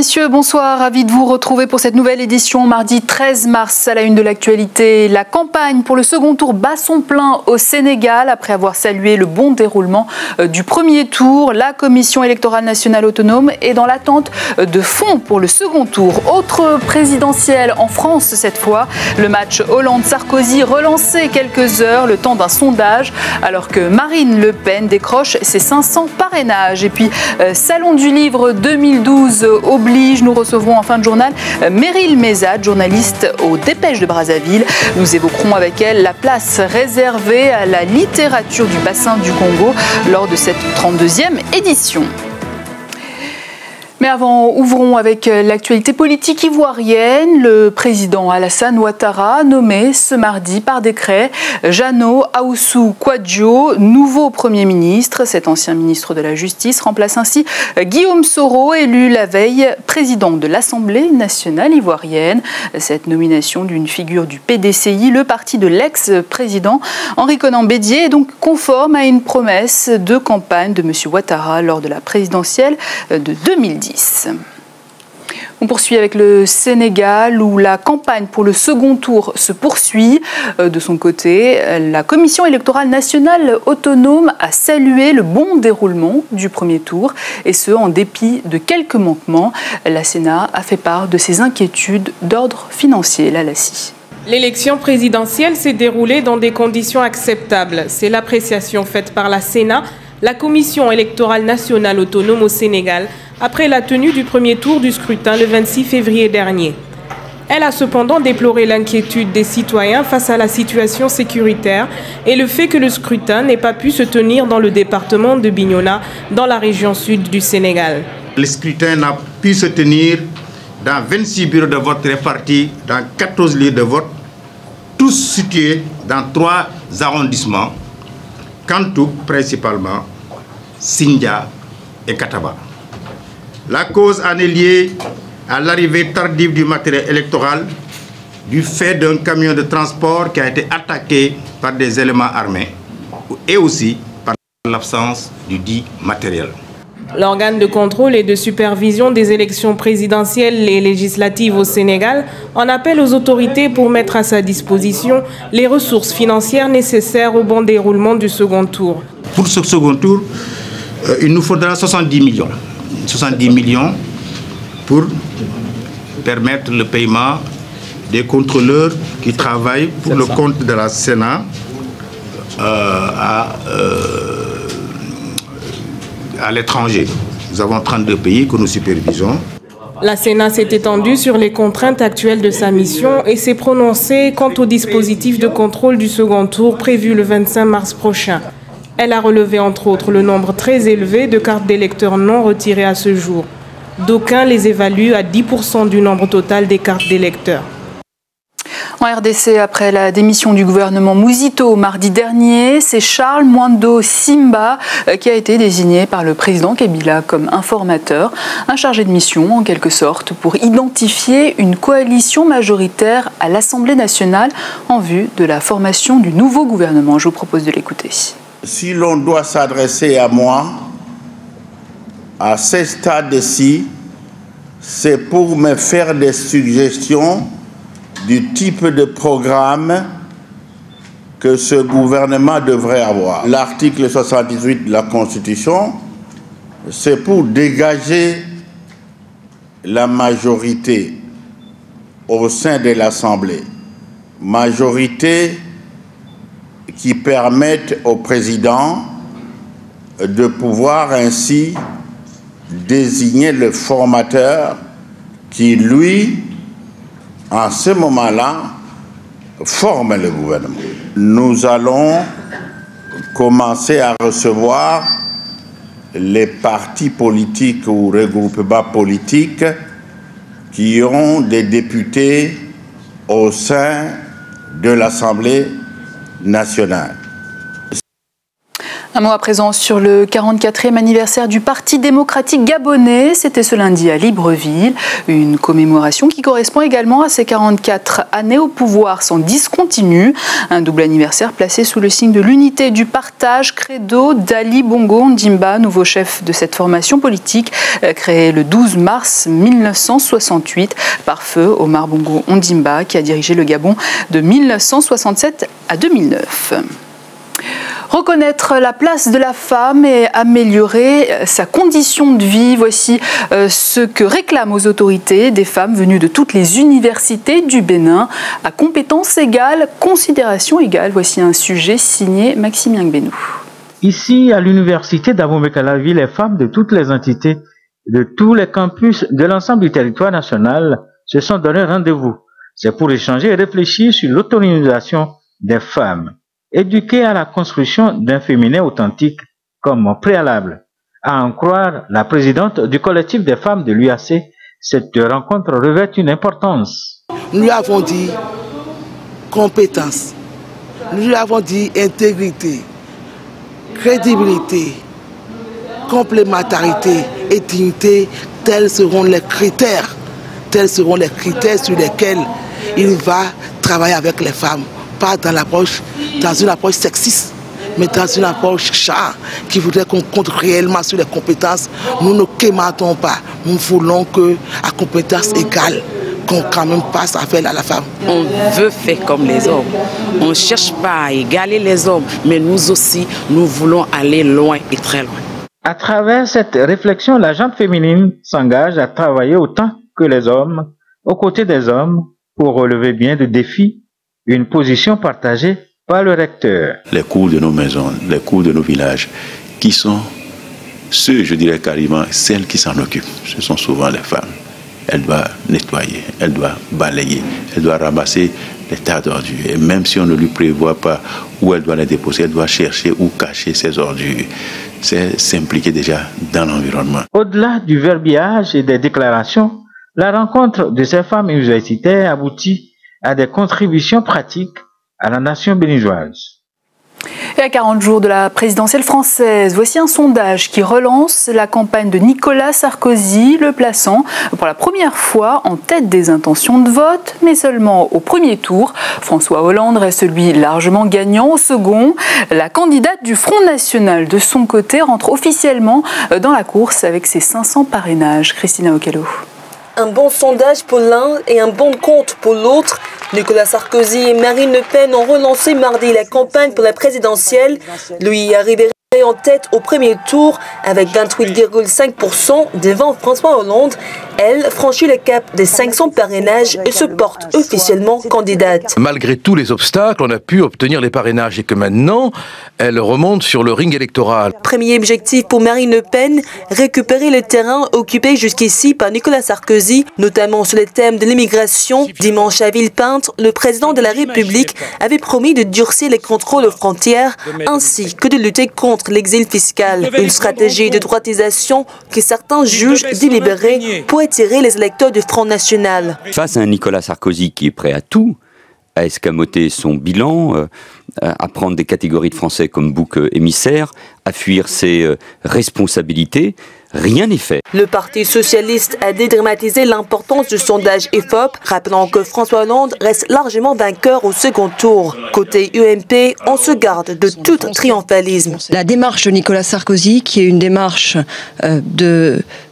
messieurs, bonsoir. Ravi de vous retrouver pour cette nouvelle édition mardi 13 mars. À la une de l'actualité, la campagne pour le second tour bat son plein au Sénégal. Après avoir salué le bon déroulement du premier tour, la Commission électorale nationale autonome est dans l'attente de fond pour le second tour. Autre présidentielle en France cette fois, le match Hollande-Sarkozy relancé quelques heures, le temps d'un sondage, alors que Marine Le Pen décroche ses 500 parrainages. Et puis, Salon du Livre 2012 oblige, nous recevrons en fin de journal Meryl Mezad, journaliste aux Dépêches de Brazzaville. Nous évoquerons avec elle la place réservée à la littérature du bassin du Congo lors de cette 32e édition. Mais avant, ouvrons avec l'actualité politique ivoirienne. Le président Alassane Ouattara a nommé ce mardi par décret Jeannot Ahoussou Kouadio, nouveau Premier ministre. Cet ancien ministre de la Justice remplace ainsi Guillaume Soro, élu la veille président de l'Assemblée nationale ivoirienne. Cette nomination d'une figure du PDCI, le parti de l'ex-président Henri Konan Bédié, est donc conforme à une promesse de campagne de M. Ouattara lors de la présidentielle de 2010. On poursuit avec le Sénégal où la campagne pour le second tour se poursuit. De son côté, la Commission électorale nationale autonome a salué le bon déroulement du premier tour et ce en dépit de quelques manquements. La Sénat a fait part de ses inquiétudes d'ordre financier. Lalassi. L'élection présidentielle s'est déroulée dans des conditions acceptables. C'est l'appréciation faite par la Sénat, la Commission électorale nationale autonome au Sénégal, après la tenue du premier tour du scrutin le 26 février dernier. Elle a cependant déploré l'inquiétude des citoyens face à la situation sécuritaire et le fait que le scrutin n'ait pas pu se tenir dans le département de Bignona, dans la région sud du Sénégal. Le scrutin n'a pu se tenir dans 26 bureaux de vote répartis dans 14 lieux de vote, tous situés dans 3 arrondissements, Kantouk principalement, Sindia et Kataba. La cause en est liée à l'arrivée tardive du matériel électoral du fait d'un camion de transport qui a été attaqué par des éléments armés et aussi par l'absence du dit matériel. L'organe de contrôle et de supervision des élections présidentielles et législatives au Sénégal en appelle aux autorités pour mettre à sa disposition les ressources financières nécessaires au bon déroulement du second tour. Pour ce second tour, il nous faudra 70 millions. 70 millions pour permettre le paiement des contrôleurs qui travaillent pour le compte de la Sénat à l'étranger. Nous avons 32 pays que nous supervisons. La Sénat s'est étendue sur les contraintes actuelles de sa mission et s'est prononcée quant au dispositif de contrôle du second tour prévu le 25 mars prochain. Elle a relevé entre autres le nombre très élevé de cartes d'électeurs non retirées à ce jour. D'aucuns les évaluent à 10% du nombre total des cartes d'électeurs. En RDC, après la démission du gouvernement Mouzito mardi dernier, c'est Charles Mwando Simba qui a été désigné par le président Kabila comme informateur, un chargé de mission en quelque sorte pour identifier une coalition majoritaire à l'Assemblée nationale en vue de la formation du nouveau gouvernement. Je vous propose de l'écouter. Si l'on doit s'adresser à moi, à ce stade-ci, c'est pour me faire des suggestions du type de programme que ce gouvernement devrait avoir. L'article 78 de la Constitution, c'est pour dégager la majorité au sein de l'Assemblée. Majorité qui permettent au président de pouvoir ainsi désigner le formateur qui, lui, en ce moment-là, forme le gouvernement. Nous allons commencer à recevoir les partis politiques ou regroupements politiques qui ont des députés au sein de l'Assemblée nationale. Un mot à présent sur le 44e anniversaire du Parti démocratique gabonais. C'était ce lundi à Libreville. Une commémoration qui correspond également à ses 44 années au pouvoir sans discontinu. Un double anniversaire placé sous le signe de l'unité du partage, credo d'Ali Bongo Ondimba, nouveau chef de cette formation politique, créé le 12 mars 1968 par feu Omar Bongo Ondimba, qui a dirigé le Gabon de 1967 à 2009. Reconnaître la place de la femme et améliorer sa condition de vie, voici ce que réclament aux autorités des femmes venues de toutes les universités du Bénin. À compétences égales, considération égale, voici un sujet signé Maximien Gbénou. Ici, à l'université d'Abomey-Calavi, les femmes de toutes les entités, de tous les campus de l'ensemble du territoire national se sont donné rendez-vous. C'est pour échanger et réfléchir sur l'autonomisation des femmes. Éduquer à la construction d'un féminin authentique comme préalable. À en croire la présidente du collectif des femmes de l'UAC, cette rencontre revêt une importance. Nous lui avons dit compétence, nous lui avons dit intégrité, crédibilité, complémentarité et dignité, tels seront les critères sur lesquels il va travailler avec les femmes. Pas dans une approche sexiste, mais dans une approche char qui voudrait qu'on compte réellement sur les compétences. Nous ne quématons pas, nous voulons que à compétences égales, qu'on quand même passe à faire à la femme. On veut faire comme les hommes. On ne cherche pas à égaler les hommes, mais nous aussi, nous voulons aller loin et très loin. À travers cette réflexion, la gente féminine s'engage à travailler autant que les hommes, aux côtés des hommes, pour relever bien de défis. Une position partagée par le recteur. Les cours de nos maisons, les cours de nos villages, qui sont ceux, je dirais carrément, celles qui s'en occupent. Ce sont souvent les femmes. Elle doit nettoyer, elle doit balayer, elle doit ramasser les tas d'ordures. Et même si on ne lui prévoit pas où elle doit les déposer, elle doit chercher où cacher ses ordures. C'est s'impliquer déjà dans l'environnement. Au-delà du verbiage et des déclarations, la rencontre de ces femmes universitaires aboutit à des contributions pratiques à la nation béninoise. Et à 40 jours de la présidentielle française, voici un sondage qui relance la campagne de Nicolas Sarkozy, le plaçant pour la première fois en tête des intentions de vote, mais seulement au premier tour. François Hollande reste lui largement gagnant au second. La candidate du Front National, de son côté, rentre officiellement dans la course avec ses 500 parrainages. Christina Okello. Un bon sondage pour l'un et un bon compte pour l'autre. Nicolas Sarkozy et Marine Le Pen ont relancé mardi la campagne pour la présidentielle. Lui arrivé en tête au premier tour avec 28,5% devant François Hollande. Elle franchit le cap des 500 parrainages et se porte officiellement candidate. Malgré tous les obstacles, on a pu obtenir les parrainages et que maintenant, elle remonte sur le ring électoral. Premier objectif pour Marine Le Pen, récupérer le terrain occupé jusqu'ici par Nicolas Sarkozy, notamment sur les thèmes de l'immigration. Dimanche à Villepinte, le président de la République avait promis de durcir les contrôles aux frontières ainsi que de lutter contre l'exil fiscal. Une stratégie de droitisation que certains jugent délibérée pour attirer les électeurs du Front National. Face à un Nicolas Sarkozy qui est prêt à tout, à escamoter son bilan, à prendre des catégories de Français comme bouc émissaire, à fuir ses responsabilités, rien n'est fait. Le Parti socialiste a dédramatisé l'importance du sondage IFOP, rappelant que François Hollande reste largement vainqueur au second tour. Côté UMP, on se garde de tout triomphalisme. La démarche de Nicolas Sarkozy, qui est une démarche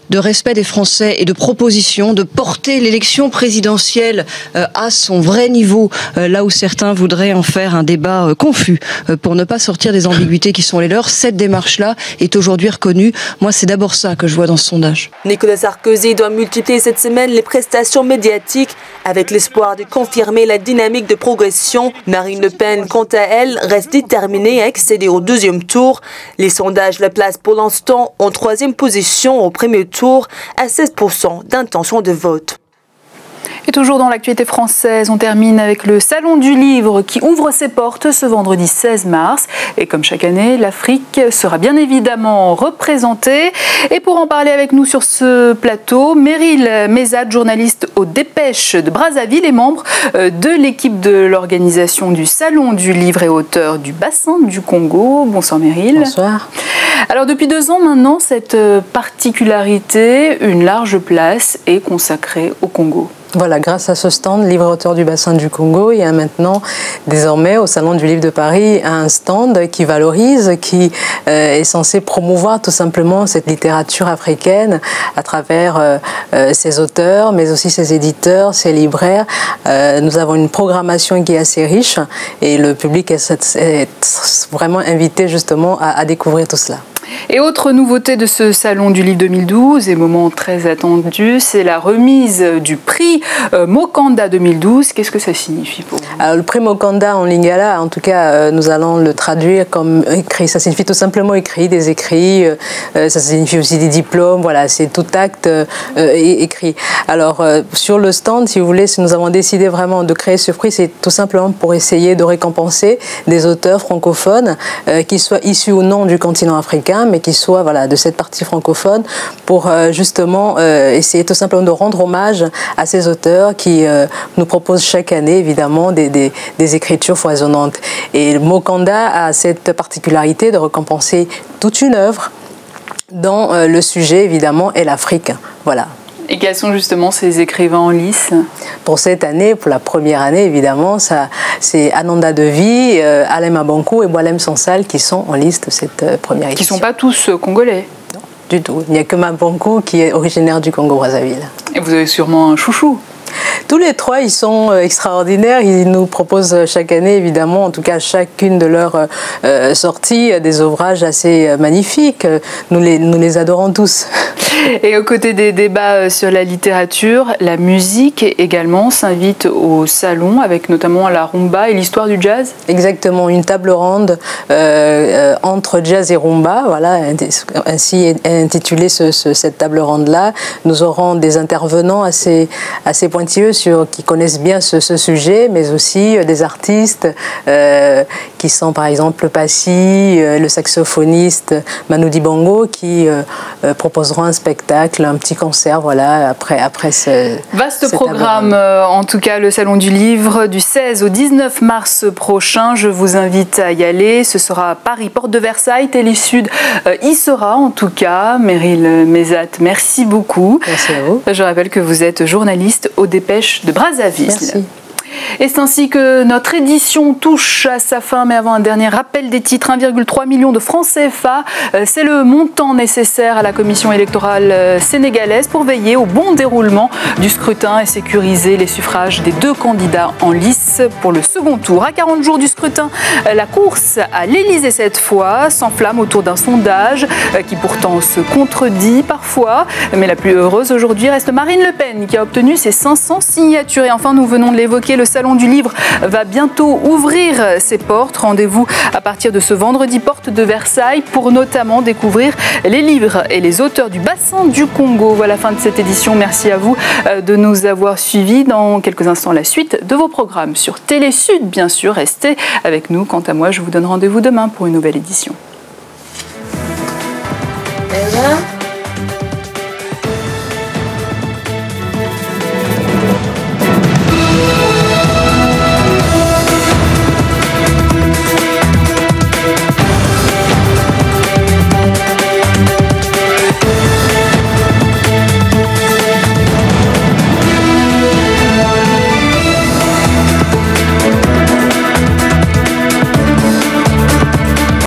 de respect des Français et de proposition, de porter l'élection présidentielle à son vrai niveau, là où certains voudraient en faire un débat confus pour ne pas sortir des ambiguïtés qui sont les leurs. Cette démarche-là est aujourd'hui reconnue. Moi, c'est d'abord ça que je vois dans ce sondage. Nicolas Sarkozy doit multiplier cette semaine les prestations médiatiques avec l'espoir de confirmer la dynamique de progression. Marine Le Pen, quant à elle, reste déterminée à accéder au deuxième tour. Les sondages la placent pour l'instant en troisième position au premier tour à 16% d'intention de vote. Et toujours dans l'actualité française, on termine avec le Salon du Livre qui ouvre ses portes ce vendredi 16 mars. Et comme chaque année, l'Afrique sera bien évidemment représentée. Et pour en parler avec nous sur ce plateau, Meryl Mezat, journaliste aux Dépêches de Brazzaville et membre de l'équipe de l'organisation du Salon du Livre et auteur du Bassin du Congo. Bonsoir Meryl. Bonsoir. Alors depuis 2 ans maintenant, cette particularité, une large place est consacrée au Congo. Voilà, grâce à ce stand Livre et auteur du Bassin du Congo, il y a maintenant, désormais, au Salon du Livre de Paris, un stand qui valorise, qui est censé promouvoir tout simplement cette littérature africaine à travers ses auteurs, mais aussi ses éditeurs, ses libraires. Nous avons une programmation qui est assez riche et le public est vraiment invité justement à découvrir tout cela. Et autre nouveauté de ce Salon du Livre 2012, et moment très attendu, c'est la remise du prix Mokanda 2012. Qu'est-ce que ça signifie pour vous? Alors, le prix Mokanda en lingala, en tout cas, nous allons le traduire comme écrit. Ça signifie tout simplement écrit, des écrits. Ça signifie aussi des diplômes. Voilà, c'est tout acte écrit. Alors, sur le stand, si vous voulez, si nous avons décidé vraiment de créer ce prix, c'est tout simplement pour essayer de récompenser des auteurs francophones qui soient issus ou non du continent africain, mais qui soit voilà, de cette partie francophone pour justement essayer tout simplement de rendre hommage à ces auteurs qui nous proposent chaque année évidemment des écritures foisonnantes. Et le Mokanda a cette particularité de récompenser toute une œuvre dont le sujet évidemment est l'Afrique. Voilà. Et quels sont justement ces écrivains en lice? Pour cette année, pour la première année, évidemment, c'est Ananda Devi, Alem Abankou et Boalem Sansal qui sont en liste de cette première édition. Qui ne sont pas tous congolais? Non, du tout. Il n'y a que Mabankou qui est originaire du Congo-Brazzaville. Et vous avez sûrement un chouchou? Tous les trois, ils sont extraordinaires. Ils nous proposent chaque année, évidemment, en tout cas chacune de leurs sorties, des ouvrages assez magnifiques. Nous les adorons tous. Et aux côtés des débats sur la littérature, la musique également s'invite au salon, avec notamment la rumba et l'histoire du jazz. Exactement, une table ronde entre jazz et rumba. Voilà, ainsi est intitulée cette table ronde-là. Nous aurons des intervenants assez pointilleux qui connaissent bien ce sujet, mais aussi des artistes qui sont par exemple Passy, le saxophoniste Manu Dibango, qui proposeront un spectacle, un petit concert, voilà, après ce... Vaste programme, en tout cas, le Salon du Livre, du 16 au 19 mars prochain. Je vous invite à y aller. Ce sera à Paris, porte de Versailles, Télé Sud y sera en tout cas. Meryl Mezat, merci beaucoup. Merci à vous. Je rappelle que vous êtes journaliste aux Dépêches de Brazzaville. Merci. Et c'est ainsi que notre édition touche à sa fin, mais avant un dernier rappel des titres, 1,3 million de francs CFA, c'est le montant nécessaire à la commission électorale sénégalaise pour veiller au bon déroulement du scrutin et sécuriser les suffrages des 2 candidats en lice pour le second tour. À 40 jours du scrutin, la course à l'Élysée cette fois s'enflamme autour d'un sondage qui pourtant se contredit parfois, mais la plus heureuse aujourd'hui reste Marine Le Pen qui a obtenu ses 500 signatures. Et enfin, nous venons de l'évoquer, le Salon du Livre va bientôt ouvrir ses portes. Rendez-vous à partir de ce vendredi, porte de Versailles, pour notamment découvrir les livres et les auteurs du Bassin du Congo. Voilà la fin de cette édition. Merci à vous de nous avoir suivis. Dans quelques instants, la suite de vos programmes sur Télé Sud, bien sûr. Restez avec nous. Quant à moi, je vous donne rendez-vous demain pour une nouvelle édition.